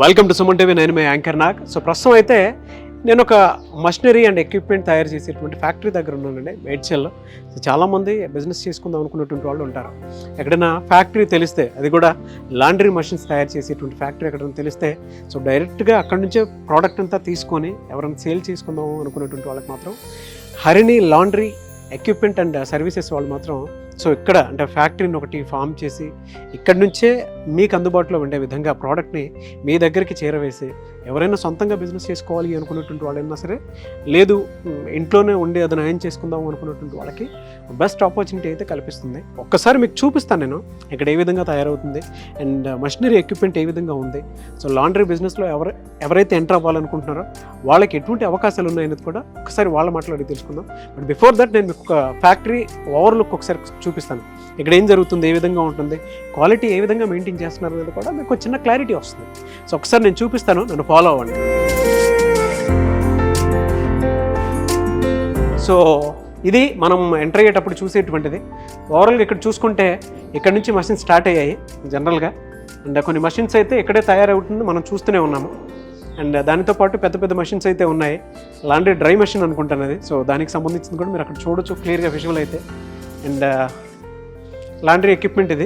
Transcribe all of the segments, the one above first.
Welcome to Suman TV. నేను మీ anchor Nag. So ప్రస్తుతం అయితే నేను ఒక మషినరీ అండ్ ఎక్విప్మెంట్ తయారు చేసేటువంటి ఫ్యాక్టరీ దగ్గర ఉన్నానండి, మేడ్చల్లో. సో చాలామంది బిజినెస్ చేసుకుందాం అనుకున్నటువంటి వాళ్ళు ఉంటారు. ఎక్కడైనా ఫ్యాక్టరీ తెలిస్తే, అది కూడా లాండ్రీ మషిన్స్ తయారు చేసేటువంటి ఫ్యాక్టరీ ఎక్కడైనా తెలిస్తే, సో డైరెక్ట్గా అక్కడి నుంచే ప్రోడక్ట్ అంతా తీసుకొని ఎవరైనా సేల్ చేసుకుందాం అనుకున్నటువంటి వాళ్ళకి మాత్రం Harini laundry equipment and services వాళ్ళు మాత్రం సో ఇక్కడ అంటే ఫ్యాక్టరీని ఒకటి ఫామ్ చేసి ఇక్కడి నుంచే మీకు అందుబాటులో ఉండే విధంగా ప్రోడక్ట్ని మీ దగ్గరికి చేరవేసి ఎవరైనా సొంతంగా బిజినెస్ చేసుకోవాలి అనుకున్నటువంటి వాళ్ళైనా సరే, లేదు ఇంట్లోనే ఉండి అది నయం చేసుకుందాం అనుకున్నటువంటి వాళ్ళకి బెస్ట్ ఆపర్చునిటీ అయితే కల్పిస్తుంది. ఒక్కసారి మీకు చూపిస్తాను నేను ఇక్కడ ఏ విధంగా తయారవుతుంది అండ్ మషినరీ ఎక్విప్మెంట్ ఏ విధంగా ఉంది. సో లాండ్రీ బిజినెస్లో ఎవరైతే ఎంటర్ అవ్వాలనుకుంటున్నారో వాళ్ళకి ఎటువంటి అవకాశాలు ఉన్నాయనేది కూడా ఒకసారి వాళ్ళ మాట్లాడి తెలుసుకుందాం. బట్ బిఫోర్ దట్ నేను మీకు ఒక ఫ్యాక్టరీ ఓవర్లుక్ ఒకసారి చూపిస్తాను. ఇక్కడ ఏం జరుగుతుంది, ఏ విధంగా ఉంటుంది, క్వాలిటీ ఏ విధంగా మెయింటైన్ చేస్తున్నారు అనేది కూడా మీకు చిన్న క్లారిటీ వస్తుంది. సో ఒకసారి నేను చూపిస్తాను, నన్ను ఫాలో అవ్వండి. సో ఇది మనం ఎంటర్ అయ్యేటప్పుడు చూసేటువంటిది. ఓవరాల్గా ఇక్కడ చూసుకుంటే ఇక్కడ నుంచి మషిన్స్ స్టార్ట్ అయ్యాయి జనరల్గా. అండ్ కొన్ని మషిన్స్ అయితే ఇక్కడే తయారవుతుంది, మనం చూస్తూనే ఉన్నాము. అండ్ దానితో పాటు పెద్ద పెద్ద మషిన్స్ అయితే ఉన్నాయి. లాండ్రీ డ్రై మషిన్ అనుకుంటాను అది. సో దానికి సంబంధించింది కూడా మీరు అక్కడ చూడొచ్చు క్లియర్గా విజువల్ అయితే. అండ్ లాండ్రీ ఎక్విప్మెంట్ ఇది.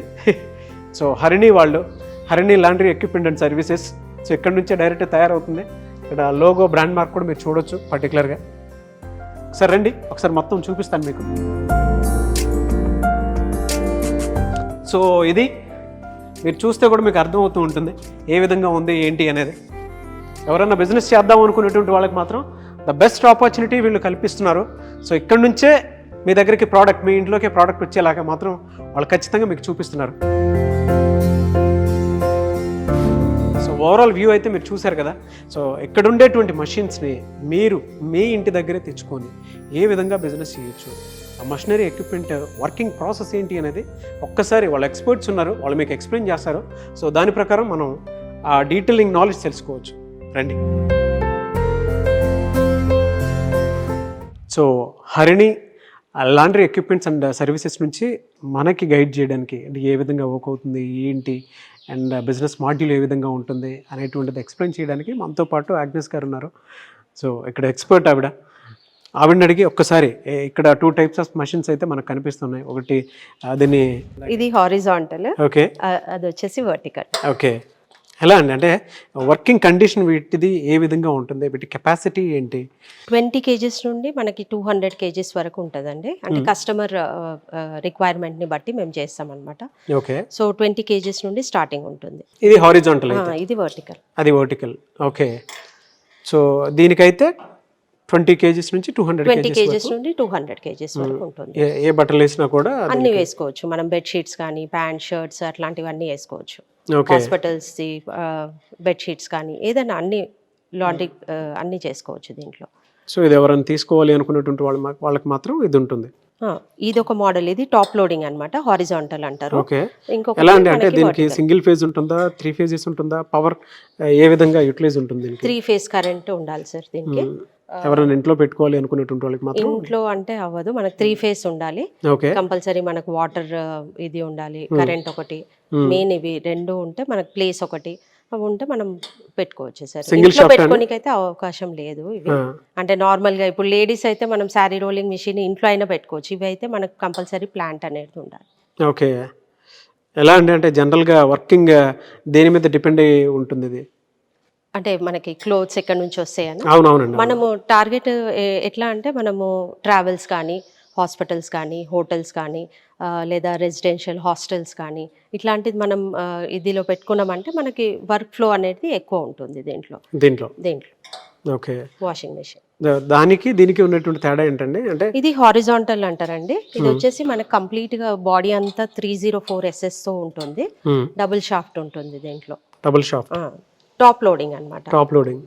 So Harini laundry equipment and services. So ఇక్కడ నుంచే డైరెక్ట్ తయారవుతుంది. ఇక్కడ లోగో బ్రాండ్ మార్క్ కూడా మీరు చూడొచ్చు పర్టికులర్గా. ఒకసారి రండి, ఒకసారి మొత్తం చూపిస్తాను మీకు. సో ఇది మీరు చూస్తే కూడా మీకు అర్థమవుతూ ఉంటుంది ఏ విధంగా ఉంది ఏంటి అనేది. ఎవరైనా బిజినెస్ చేద్దాం అనుకునేటువంటి వాళ్ళకి మాత్రం ద బెస్ట్ ఆపర్చునిటీ వీళ్ళు కల్పిస్తున్నారు. సో ఇక్కడ నుంచే మీ దగ్గరికి ప్రోడక్ట్, మీ ఇంట్లోకే ప్రోడక్ట్ వచ్చేలాగా మాత్రం వాళ్ళు ఖచ్చితంగా మీకు చూపిస్తున్నారు. సో ఓవరాల్ వ్యూ అయితే మీరు చూశారు కదా. సో ఇక్కడ ఉండేటువంటి మషిన్స్ని మీరు మీ ఇంటి దగ్గరే తెచ్చుకొని ఏ విధంగా బిజినెస్ చేయొచ్చు, ఆ మషినరీ ఎక్విప్మెంట్ వర్కింగ్ ప్రాసెస్ ఏంటి అనేది ఒక్కసారి వాళ్ళ ఎక్స్పర్ట్స్ ఉన్నారు, వాళ్ళు మీకు ఎక్స్ప్లెయిన్ చేస్తారు. సో దాని ప్రకారం మనం ఆ డీటెయిలింగ్ నాలెడ్జ్ తెలుసుకోవచ్చు. రండి. So Harini laundry equipments and services నుంచి మనకి గైడ్ చేయడానికి, అంటే ఏ విధంగా వర్క్ అవుతుంది ఏంటి అండ్ బిజినెస్ మాడ్యూల్ ఏ విధంగా ఉంటుంది అనేటువంటిది ఎక్స్ప్లెయిన్ చేయడానికి మనతో పాటు ఆగ్నేస్ గారు ఉన్నారు. సో ఇక్కడ ఎక్స్పర్ట్ ఆవిడని అడిగి ఒక్కసారి ఇక్కడ 2 types ఆఫ్ మషిన్స్ అయితే మనకు కనిపిస్తున్నాయి. ఒకటి దీన్ని ఇది హారిజాంటల్, ఓకే, అది వచ్చేసి వర్టికల్. ఓకే, ఎలా అండి, అంటే వర్కింగ్ కండిషన్ వీటిది ఏ విధంగా ఉంటుంది, వీటి కెపాసిటీ ఏంటి? 20 kgs నుండి మనకి 200 kgs వరకు ఉంటుందండి. అంటే కస్టమర్ రిక్వైర్మెంట్ని బట్టి మేము చేస్తాం అనమాట. ఓకే, సో 20 kgs నుండి స్టార్టింగ్ ఉంటుంది. ఇది హారిజాంటల్, ఇది వర్టికల్. అది వర్టికల్. ఓకే, సో దీనికైతే 20 kgs నుంచి 200 kgs నుండి 200 kgs వరకు ఉంటుంది. ఏ బట్టలు వేసినా కూడా అన్ని వేసుకోవచ్చు మనం. బెడ్షీట్స్ కానీ, ప్యాంట్, షర్ట్స్ అట్లాంటివన్నీ వేసుకోవచ్చు. హాస్పిటల్స్ బెడ్షీట్స్ కానీ ఏదైనా అన్ని లాండ్రీ అన్ని చేసుకోవచ్చు దీంట్లో. సో ఇది ఎవరైనా తీసుకోవాలి అనుకున్నటువంటి వాళ్ళకి మాత్రం ఇది ఉంటుంది. ఇది ఒక మోడల్, ఇది టాప్ లోడింగ్ అన్నమాట, హారిజాంటల్ అంటారు. ఇంకొక ఎలా అంటే దీనికి సింగిల్ ఫేజ్ ఉంటుందా, 3 phases ఉంటుందా, పవర్ ఏ విధంగా యూటిలైజ్ ఉంటుంది? 3 phase కరెంట్ ఉండాలి సార్ దీనికి. ఎవరైనా ఇంట్లో పెట్టుకోవాలి అనుకునేటువంటి వాళ్ళకి మాత్రం ఇంట్లో అంటే అవ్వదు, మనకు 3 phase ఉండాలి కంపల్సరీ. మనకు వాటర్ ఇది ఉండాలి, కరెంట్ ఒకటి మెయిన్, ఇవి 2 ఉంటే మనకు ప్లేస్ ఒకటి అవి ఉంటే మనం పెట్టుకోవచ్చు సార్. ఇంట్లో పెట్టుకోనికి అయితే అవకాశం లేదు ఇవి. అంటే నార్మల్ గా ఇప్పుడు లేడీస్ అయితే మనం శారీ రోలింగ్ మిషన్ ఇంట్లో అయినా పెట్టుకోవచ్చు. ఇవి అయితే మనకు కంపల్సరీ ప్లాంట్ అనేది ఉండాలి. ఓకే, ఎలా అంటే జనరల్ గా వర్కింగ్ దేని మీద డిపెండ్ అయి ఉంటుంది ఇది? అంటే మనకి క్లోత్స్ ఎక్కడి నుంచి వస్తాయని. అవునవునండి. మనము టార్గెట్ ఎట్లా అంటే మనము ట్రావెల్స్ కానీ, హాస్పిటల్స్ కానీ, హోటల్స్ కానీ, లేదా రెసిడెన్షియల్ హాస్టల్స్ కానీ ఇట్లాంటిది మనం ఇదిలో పెట్టుకున్నామంటే మనకి వర్క్ ఫ్లో అనేది ఎక్కువ ఉంటుంది దీంట్లో. ఓకే, వాషింగ్ మెషిన్ దానికి దీనికి ఉన్నటువంటి తేడా ఏంటండి? అంటే ఇది హారిజాంటల్ అంటారండి. ఇది వచ్చేసి మనకి కంప్లీట్ గా బాడీ అంతా 304 SS తో ఉంటుంది. డబుల్ షాఫ్ట్ ఉంటుంది దీంట్లో. డబుల్ షాఫ్ట్, టాప్ లోడింగ్ అన్నమాట. Top loading.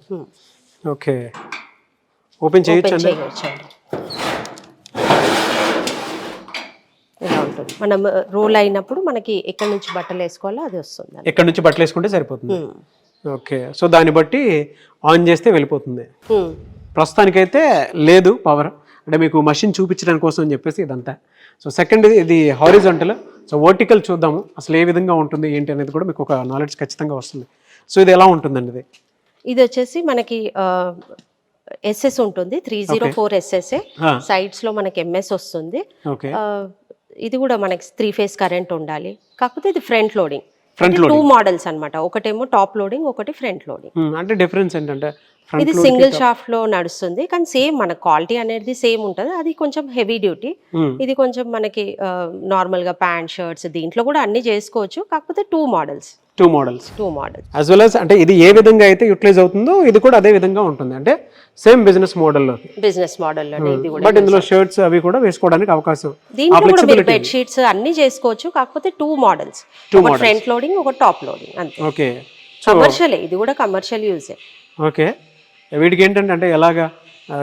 ఓకే, ఓపెన్ చేయొచ్చండి. ఇలా ఉంటుంది. మనం రోల్ అయినప్పుడు మనకి ఎక్కడి నుంచి బట్టలు వేసుకోవాలో అది వస్తుంది. ఎక్కడి నుంచి బట్టలు వేసుకుంటే సరిపోతుంది. ఓకే, సో దాన్ని బట్టి ఆన్ చేస్తే వెళ్ళిపోతుంది. ప్రస్తుతానికైతే లేదు పవర్, అంటే మీకు మషిన్ చూపించడానికి కోసం అని చెప్పేసి ఇదంతా. సో సెకండ్ ఇది హారిజాంటల్. సో వర్టికల్ చూద్దాము అసలు ఏ విధంగా ఉంటుంది ఏంటి అనేది కూడా మీకు ఒక నాలెడ్జ్ ఖచ్చితంగా వస్తుంది. సో ఇది ఎలా ఉంటుందండి ఇది? ఇది వచ్చేసి మనకి ఎస్ఎస్ ఉంటుంది, 304 ఎస్ఎస్ఏ. సైడ్స్ లో మనకి ఎంఎస్ వస్తుంది. ఓకే, ఇది కూడా మనకి 3 ఫేజ్ కరెంట్ ఉండాలి. కాకపోతే ఇది ఫ్రంట్ లోడింగ్. ఫ్రంట్ 2 మోడల్స్ అన్నమాట. ఒకటేమో టాప్ లోడింగ్, ఒకటి ఫ్రంట్ లోడింగ్. అంటే డిఫరెన్స్ ఏంటంటే ఇది సింగిల్ షాఫ్ట్ లో నడుస్తుంది, కానీ సేమ్ మన క్వాలిటీ అనేది సేమ్ ఉంటుంది. అది కొంచెం హెవీ డ్యూటీ, ఇది కొంచెం మనకి నార్మల్ గా ప్యాంట్ షర్ట్స్ దీంట్లో కూడా అన్ని చేసుకోవచ్చు. కాకపోతే 2 మోడల్స్ యాజ్ వెల్ యాజ్ అంటే ఇది ఏ విధంగా అయితే యూటిలైజ్ అవుతుందో ఇది కూడా అదే విధంగా ఉంటుంది. అంటే సేమ్ బిజినెస్ మోడల్లో ఇది కూడా. బట్ ఇందులో షర్ట్స్ అవి కూడా వేసుకోవడానికి అవకాశం. దీంట్లో కూడా మీరు బెడ్ షీట్స్ అన్ని చేసుకోవచ్చు. కాకపోతే 2 మోడల్స్, ఒకటి ఫ్రంట్ లోడింగ్, ఒకటి టాప్ లోడింగ్ అంతే. ఓకే, కమర్షియల్, ఇది కూడా కమర్షియల్ యూజే. ఓకే, వీటికి ఏంటంటే అంటే ఎలాగా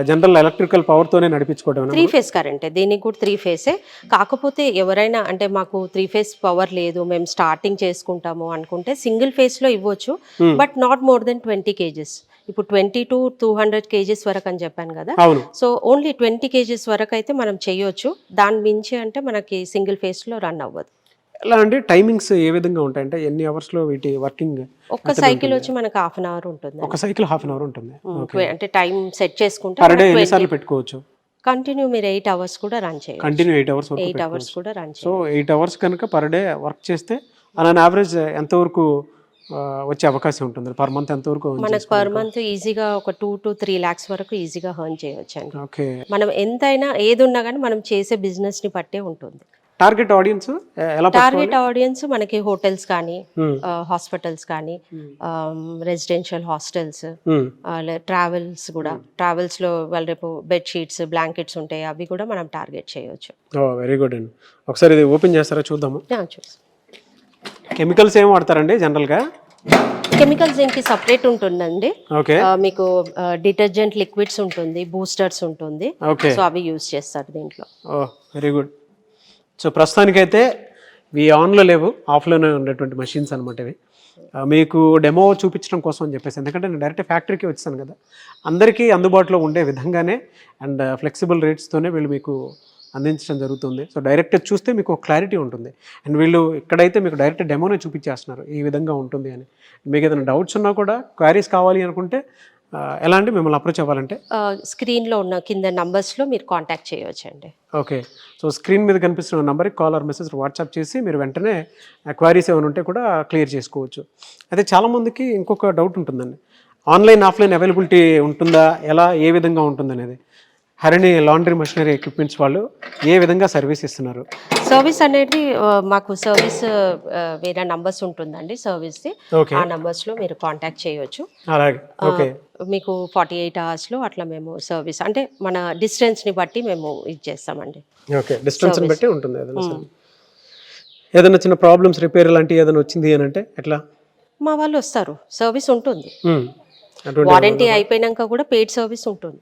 జనరల్ ఎలక్ట్రికల్ పవర్ తోనే నడిపించుకోవడం. 3 ఫేజ్ కరెంటే, దీనికి కూడా 3 ఫేజే. కాకపోతే ఎవరైనా అంటే మాకు 3 ఫేజ్ పవర్ లేదు, మేము స్టార్టింగ్ చేసుకుంటాము అనుకుంటే సింగిల్ ఫేజ్ లో ఇవ్వచ్చు. But not more than 20 kgs. ఇప్పుడు 20 to 200 కేజెస్ వరకు అని చెప్పాను కదా. సో ఓన్లీ 20 కేజెస్ వరకు అయితే మనం చేయొచ్చు. దాని మించి అంటే మనకి సింగిల్ ఫేజ్ లో రన్ అవ్వదు. ఎలా అంటే టైమింగ్స్ ఏ విధంగా ఉంటాయి అంటే ఎన్ని అవర్స్ లో వీటి వర్కింగ్? ఒక సైకిల్ వచ్చి మనకి హాఫ్ అన్ అవర్ ఉంటుంది. ఒక సైకిల్ హాఫ్ అన్ అవర్ ఉంటుంది. అంటే టైం సెట్ చేసుకుంటే పర్ డే ఎన్ని సార్లు పెట్టుకోవచ్చు? కంటిన్యూ మీరు 8 అవర్స్ కూడా రన్ చేయొచ్చు. కంటిన్యూ 8 అవర్స్ 8 అవర్స్ కూడా రన్ చేయొచ్చు. సో 8 అవర్స్ కనుక పర్ డే వర్క్ చేస్తే ఆన్ యావరేజ్ ఎంత వరకు వచ్చే అవకాశం ఉంటుంది? పర్ మంత్ ఎంత వరకు? మనకు పర్ మంత్ ఈజీగా ఒక 2 to 3 lakhs వరకు ఈజీగా ఎర్న్ చేయొచ్చు అండి. ఓకే, మనం ఎంతైనా ఏది ఉన్నా కానీ మనం చేసే బిజినెస్ ని బట్టే ఉంటుంది. టార్గెట్ ఆడియన్స్ ఎలా? టార్గెట్ ఆడియన్స్ మనకి హోటల్స్ కానీ, హాస్పిటల్స్ కానీ, రెసిడెన్షియల్ హాస్టల్స్, ట్రావెల్స్ కూడా. ట్రావెల్స్ లో వాళ్ళు రేపు బెడ్ షీట్స్, బ్లాంకెట్స్ ఉంటాయి, అవి కూడా మనం టార్గెట్ చేయొచ్చు. వెరీ గుడ్ అండి. ఒకసారి ఇది ఓపెన్ చేస్తారా చూద్దాము. చూసి. కెమికల్స్ ఏం వాడతారండి జనరల్ గా? కెమికల్స్ దీనికి సపరేట్ ఉంటుందండి. ఓకే, మీకు డిటర్జెంట్ లిక్విడ్స్ ఉంటుంది, బూస్టర్స్ ఉంటుంది. ఓకే, సో అవి యూజ్ చేస్తారు దీంట్లో. Very good. సో ప్రస్తుతానికైతే ఇవి ఆన్లో లేవు, ఆఫ్లోనే ఉన్నటువంటి మెషిన్స్ అనమాట ఇవి. మీకు డెమో చూపించడం కోసం అని చెప్పేసి, ఎందుకంటే నేను డైరెక్ట్ ఫ్యాక్టరీకి వచ్చాను కదా, అందరికీ అందుబాటులో ఉండే విధంగానే అండ్ ఫ్లెక్సిబుల్ రేట్స్తోనే వీళ్ళు మీకు అందించడం జరుగుతుంది. సో డైరెక్ట్ చూస్తే మీకు ఒక క్లారిటీ ఉంటుంది. అండ్ వీళ్ళు ఇక్కడైతే మీకు డైరెక్ట్ డెమోనే చూపించేస్తున్నారు ఈ విధంగా ఉంటుంది అని. మీకు ఏదైనా డౌట్స్ ఉన్నా కూడా, క్వైరీస్ కావాలి అనుకుంటే ఎలా అంటే మిమ్మల్ని అప్రోచ్ అవ్వాలంటే స్క్రీన్లో ఉన్న కింద నంబర్స్లో మీరు కాంటాక్ట్ చేయవచ్చు అండి. ఓకే, సో స్క్రీన్ మీద కనిపిస్తున్న నెంబర్కి కాల్ ఆర్ మెసేజ్ వాట్సాప్ చేసి మీరు వెంటనే క్వైరీస్ ఏమైనా ఉంటే కూడా క్లియర్ చేసుకోవచ్చు. అయితే చాలామందికి ఇంకొక డౌట్ ఉంటుందండి, ఆన్లైన్ ఆఫ్లైన్ అవైలబిలిటీ ఉంటుందా, ఎలా ఏ విధంగా ఉంటుంది అనేది. హరిణి లాండ్రీ మెషినరీ ఎక్విప్మెంట్స్ వాళ్ళు ఏ విధంగా సర్వీస్ ఇస్తున్నారు? సర్వీస్ అనేది మాకు సర్వీస్ వేరే నంబర్స్ ఉంటుందండి సర్వీస్ది. ఆ నంబర్స్లో మీరు కాంటాక్ట్ చేయవచ్చు. అలాగే, ఓకే, మీకు 48 అవర్స్లో అట్లా మేము సర్వీస్ అంటే మన డిస్టెన్స్ని బట్టి మేము ఇది చేస్తామండి. ఓకే, డిస్టెన్స్ని బట్టి ఉంటుంది. ఏదైనా చిన్న ప్రాబ్లమ్స్, రిపేర్ లాంటివి ఏదైనా వచ్చింది అని అంటే ఎట్లా? మా వాళ్ళు వస్తారు, సర్వీస్ ఉంటుంది. వారంటీ అయిపోయినాక కూడా పెయిడ్ సర్వీస్ ఉంటుంది.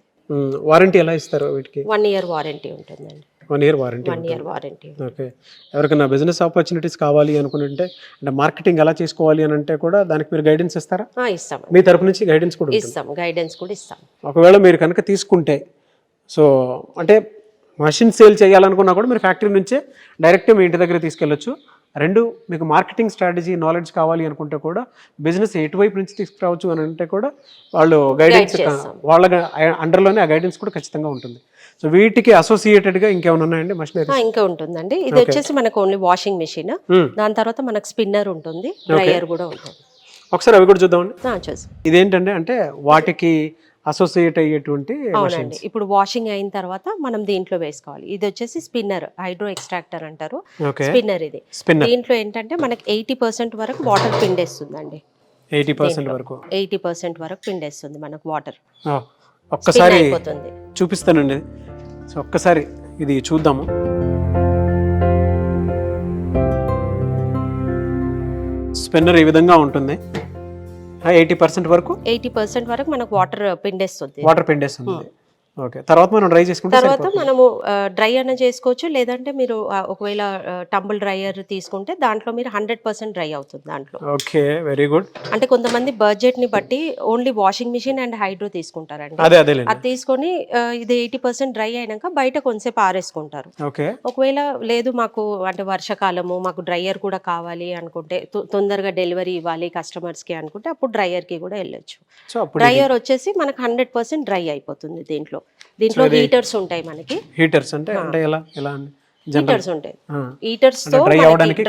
వారంటీ ఎలా ఇస్తారు వీటికి? 1 year వారంటీ ఉంటుందండి. 1 year warranty. 1 year warranty. Okay, ఎవరికైనా బిజినెస్ ఆపర్చునిటీస్ కావాలి అనుకుంటే, అంటే మార్కెటింగ్ ఎలా చేసుకోవాలి అని అంటే కూడా దానికి మీరు గైడెన్స్ ఇస్తారా? ఇస్తాం, మీ తరపు నుంచి గైడెన్స్ కూడా ఇస్తాం. గైడెన్స్ కూడా ఇస్తాం. ఒకవేళ మీరు కనుక తీసుకుంటే, సో అంటే మషిన్ సేల్ చేయాలనుకున్నా కూడా మీరు ఫ్యాక్టరీ నుంచే డైరెక్ట్ మీ ఇంటి దగ్గర తీసుకెళ్ళొచ్చు. 2, మీకు మార్కెటింగ్ స్ట్రాటజీ నాలెడ్జ్ కావాలి అనుకుంటే కూడా, బిజినెస్ ఎటువైపు నుంచి తీసుకురావచ్చు అని అంటే కూడా వాళ్ళు గైడెన్స్, వాళ్ళ అండర్లోనే ఆ గైడెన్స్ కూడా ఖచ్చితంగా ఉంటుంది. సో వీటికి అసోసియేటెడ్గా ఇంకేమైనా ఉన్నాయండి మషినరీ? ఇంకా ఉంటుందండి. ఇది వచ్చేసి మనకు ఓన్లీ వాషింగ్ మెషిన్, దాని తర్వాత మనకు స్పిన్నర్ ఉంటుంది, డ్రైయర్ కూడా ఉంటుంది. ఒకసారి అవి కూడా చూద్దామండి. చూసి. ఇదేంటంటే అంటే వాటికి అసోసియేట్ అయ్యేటువంటి. అవునండి, ఇప్పుడు వాషింగ్ అయిన తర్వాత మనం దీంట్లో వేసుకోవాలి. ఇది వచ్చేసి స్పిన్నర్, హైడ్రో ఎక్స్ట్రాక్టర్ అంటారు. స్పిన్నర్ ఇది. దీంట్లో ఏంటంటే మనకి 80% వరకు వాటర్ పిండేస్తుందండి. 80% వరకు 80% వరకు పిండేస్తుంది మనకు వాటర్. ఒక్కసారి చూపిస్తానండి. సో ఒక్కసారి ఇది చూద్దాము. స్పిన్నర్ ఈ విధంగా ఉంటుంది. 80% వరకు 80% వరకు మనకు వాటర్ పిండేస్తుంది. ఓకే, తర్వాత మనం డ్రై చేసుకుంటే తర్వాత మనము డ్రై అన్న చేసుకోవచ్చు, లేదంటే మీరు ఒకవేళ టంబుల్ డ్రైయర్ తీసుకుంటే దాంట్లో మీరు 100% డ్రై అవుతుంది దాంట్లో. Okay, very good. అంటే కొంతమంది బడ్జెట్ ని బట్టి only washing machine and hydro తీసుకుంటారండి. అది తీసుకొని ఇది 80% డ్రై అయినాక బయట కొంచెంసేపు ఆరేసుకుంటారు. ఓకే, ఒకవేళ లేదు మాకు అంటే వర్షాకాలము మాకు డ్రైయర్ కూడా కావాలి అనుకుంటే, తొందరగా డెలివరీ ఇవ్వాలి కస్టమర్స్ కి అనుకుంటే అప్పుడు డ్రైయర్ కి కూడా వెళ్ళొచ్చు. డ్రైయర్ వచ్చేసి మనకు 100% డ్రై అయిపోతుంది. దీంట్లో హీటర్స్ ఉంటాయి మనకి. హీటర్స్ అంటే ఎలా హీటర్స్ ఉంటాయి. హీటర్స్ తో డ్రై అవడానికి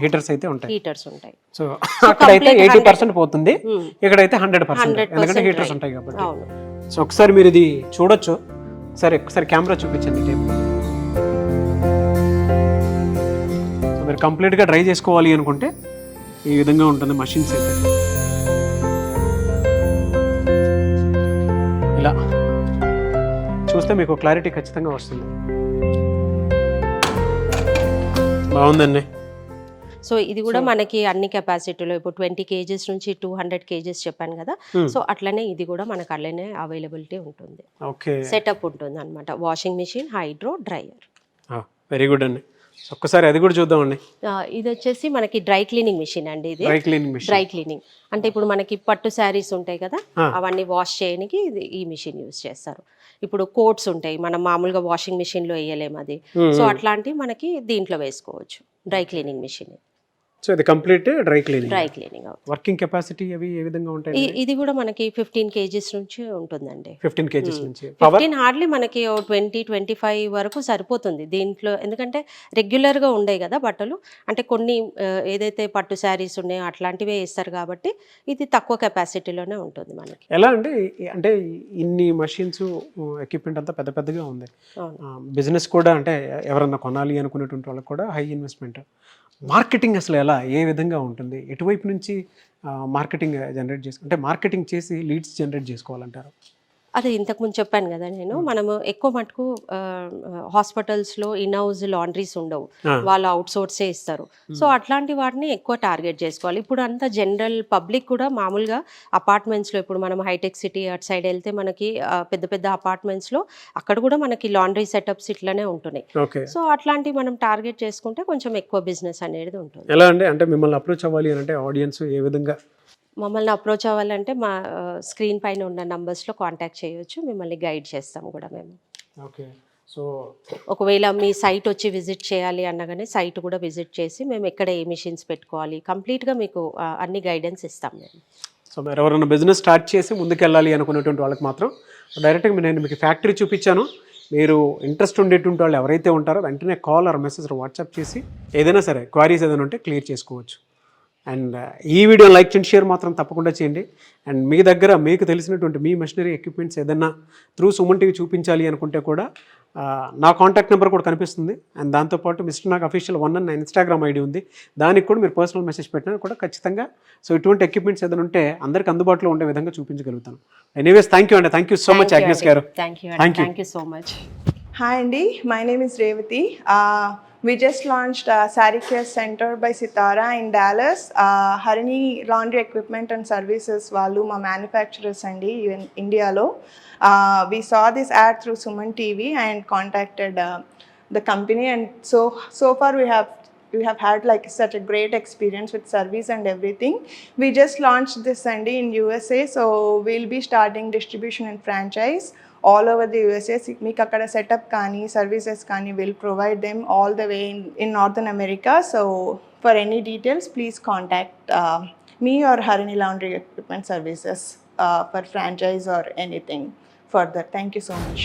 హీటర్స్ అయితే ఉంటాయి. హీటర్స్ ఉంటాయి. సో అక్కడైతే 80% పోతుంది, ఇక్కడైతే 100%, ఎందుకంటే హీటర్స్ ఉంటాయి కాబట్టి. సో ఒకసారి మీరు ఇది చూడొచ్చు. ఒకసారి కెమెరా చూపించండి టేబుల్. సో మీరు కంప్లీట్గా డ్రై చేసుకోవాలి అనుకుంటే ఈ విధంగా ఉంటుంది మషిన్స్ అయితే. ఇలా చూస్తే మీకు క్లారిటీ ఖచ్చితంగా వస్తుంది. బాగుందండి. సో ఇది కూడా మనకి అన్ని కెపాసిటీలో ఇప్పుడు 20 kgs నుంచి 200 kgs చెప్పాను కదా. సో అట్లనే ఇది కూడా మనకు అట్లనే అవైలబిలిటీ ఉంటుంది. ఓకే, సెటప్ ఉంటుంది అనమాట. Washing machine, hydro, dryer. Very good అండి. ఒక్కసారి అది కూడా చూద్దామండి. ఇది వచ్చేసి మనకి డ్రై క్లీనింగ్ మిషన్ అండి. ఇది డ్రై క్లీనింగ్ అంటే ఇప్పుడు మనకి పట్టు శారీస్ ఉంటాయి కదా, అవన్నీ వాష్ చేయడానికి ఈ మిషన్ యూజ్ చేస్తారు. ఇప్పుడు కోట్స్ ఉంటాయి, మనం మామూలుగా వాషింగ్ మిషన్ లో వేయలేము అది. సో అట్లాంటివి మనకి దీంట్లో వేసుకోవచ్చు. Dry cleaning machine. సో ఇది complete dry cleaning. Working capacity అవి ఏ విధంగా ఉంటాయి? ఇది కూడా మనకి 15 kgs నుంచి ఉంటుందండి. 15 kgs నుంచి 15 హార్డ్లీ మనకి 20-25 వరకు సరిపోతుంది దీంట్లో. ఎందుకంటే రెగ్యులర్ గా ఉండే కదా బట్టలు, అంటే కొన్ని ఏదైతే పట్టు శారీస్ ఉన్నాయో అట్లాంటివే వేస్తారు కాబట్టి ఇది తక్కువ కెపాసిటీలోనే ఉంటుంది మనకి. ఎలా అంటే ఇన్ని మషిన్స్ ఎక్విప్మెంట్ అంతా పెద్ద పెద్దగా ఉంది. బిజినెస్ కూడా అంటే ఎవరన్నా కొనాలి అనుకునేటువంటి వాళ్ళకి కూడా హై ఇన్వెస్ట్మెంట్. మార్కెటింగ్ అసలు ఎలా, ఏ విధంగా ఉంటుంది? ఎటువైపు నుంచి మార్కెటింగ్ జనరేట్ అంటే మార్కెటింగ్ చేసి లీడ్స్ జనరేట్ చేసుకోవాలంటారు? అదే ఇంతకుముందు చెప్పాను కదా నేను, మనము ఎక్కువ మటుకు హాస్పిటల్స్లో ఇన్ హౌస్ లాండ్రీస్ ఉండవు, వాళ్ళు అవుట్ సోర్సే ఇస్తారు. సో అట్లాంటి వాటిని ఎక్కువ టార్గెట్ చేసుకోవాలి. ఇప్పుడు అంతా జనరల్ పబ్లిక్ కూడా మామూలుగా అపార్ట్మెంట్స్లో, ఇప్పుడు మనం హైటెక్ సిటీ అటు సైడ్ వెళ్తే మనకి పెద్ద పెద్ద అపార్ట్మెంట్స్లో అక్కడ కూడా మనకి లాండ్రీ సెటప్స్ ఇట్లానే ఉంటున్నాయి. సో అట్లాంటివి మనం టార్గెట్ చేసుకుంటే కొంచెం ఎక్కువ బిజినెస్ అనేది ఉంటుంది. ఎలా అంటే మిమ్మల్ని అప్రోచ్ అవ్వాలి అంటే ఆడియన్స్ ఏ విధంగా మమ్మల్ని అప్రోచ్ అవ్వాలంటే మా స్క్రీన్ పైన ఉన్న నంబర్స్లో కాంటాక్ట్ చేయొచ్చు, మిమ్మల్ని గైడ్ చేస్తాం కూడా మేము. ఓకే, సో ఒకవేళ మీ సైట్ వచ్చి విజిట్ చేయాలి అన్నగానే సైట్ కూడా విజిట్ చేసి మేము ఎక్కడ ఏ మిషన్స్ పెట్టుకోవాలి కంప్లీట్గా మీకు అన్ని గైడెన్స్ ఇస్తాం మేము. సో మీరు ఎవరైనా బిజినెస్ స్టార్ట్ చేసి ముందుకెళ్ళాలి అనుకునేటువంటి వాళ్ళకి మాత్రం డైరెక్ట్గా నేను మీకు ఫ్యాక్టరీ చూపించాను. మీరు ఇంట్రెస్ట్ ఉండేటువంటి వాళ్ళు ఎవరైతే ఉంటారో వెంటనే కాల్ ఆర్ మెసేజ్ వాట్సాప్ చేసి ఏదైనా సరే క్వారీస్ ఏదైనా ఉంటే క్లియర్ చేసుకోవచ్చు. అండ్ ఈ వీడియో లైక్ చేయండి, షేర్ మాత్రం తప్పకుండా చేయండి. అండ్ మీ దగ్గర మీకు తెలిసినటువంటి మీ మెషినరీ ఎక్విప్మెంట్స్ ఏదైనా త్రూ సుమన్ టీవీ చూపించాలి అనుకుంటే కూడా నా కాంటాక్ట్ నెంబర్ కూడా కనిపిస్తుంది. అండ్ దాంతోపాటు మిస్టర్ నాగ్ అఫీషియల్ 1 అని నా ఇన్స్టాగ్రామ్ ఐడి ఉంది, దానికి కూడా మీరు పర్సనల్ మెసేజ్ పెట్టినా కూడా ఖచ్చితంగా సో ఇటువంటి ఎక్విప్మెంట్స్ ఏదైనా ఉంటే అందరికి అందుబాటులో ఉండే విధంగా చూపించగలుగుతాను. ఎనీవేస్ థ్యాంక్ యూ అండి. థ్యాంక్ యూ సో మచ్ అగ్నేస్ గారు. Thank you so much. Hi Andy, my name is Revati. We just launched Saree Care Center by Sitara in Dallas. Harini Laundry Equipment and Services వాళ్ళు మా manufacturers అండి ఇండియాలో. We saw this ad through Suman TV and contacted the company, and so far we have had like such a great experience with service and everything. We just launched this Sunday in USA, so we'll be starting distribution and franchise all over the USA. మీకు అక్కడ setup కానీ services కానీ will provide them all the way in Northern America. So for any details please contact me or Harini Laundry Equipment Services for franchise or anything further. Thank you so much.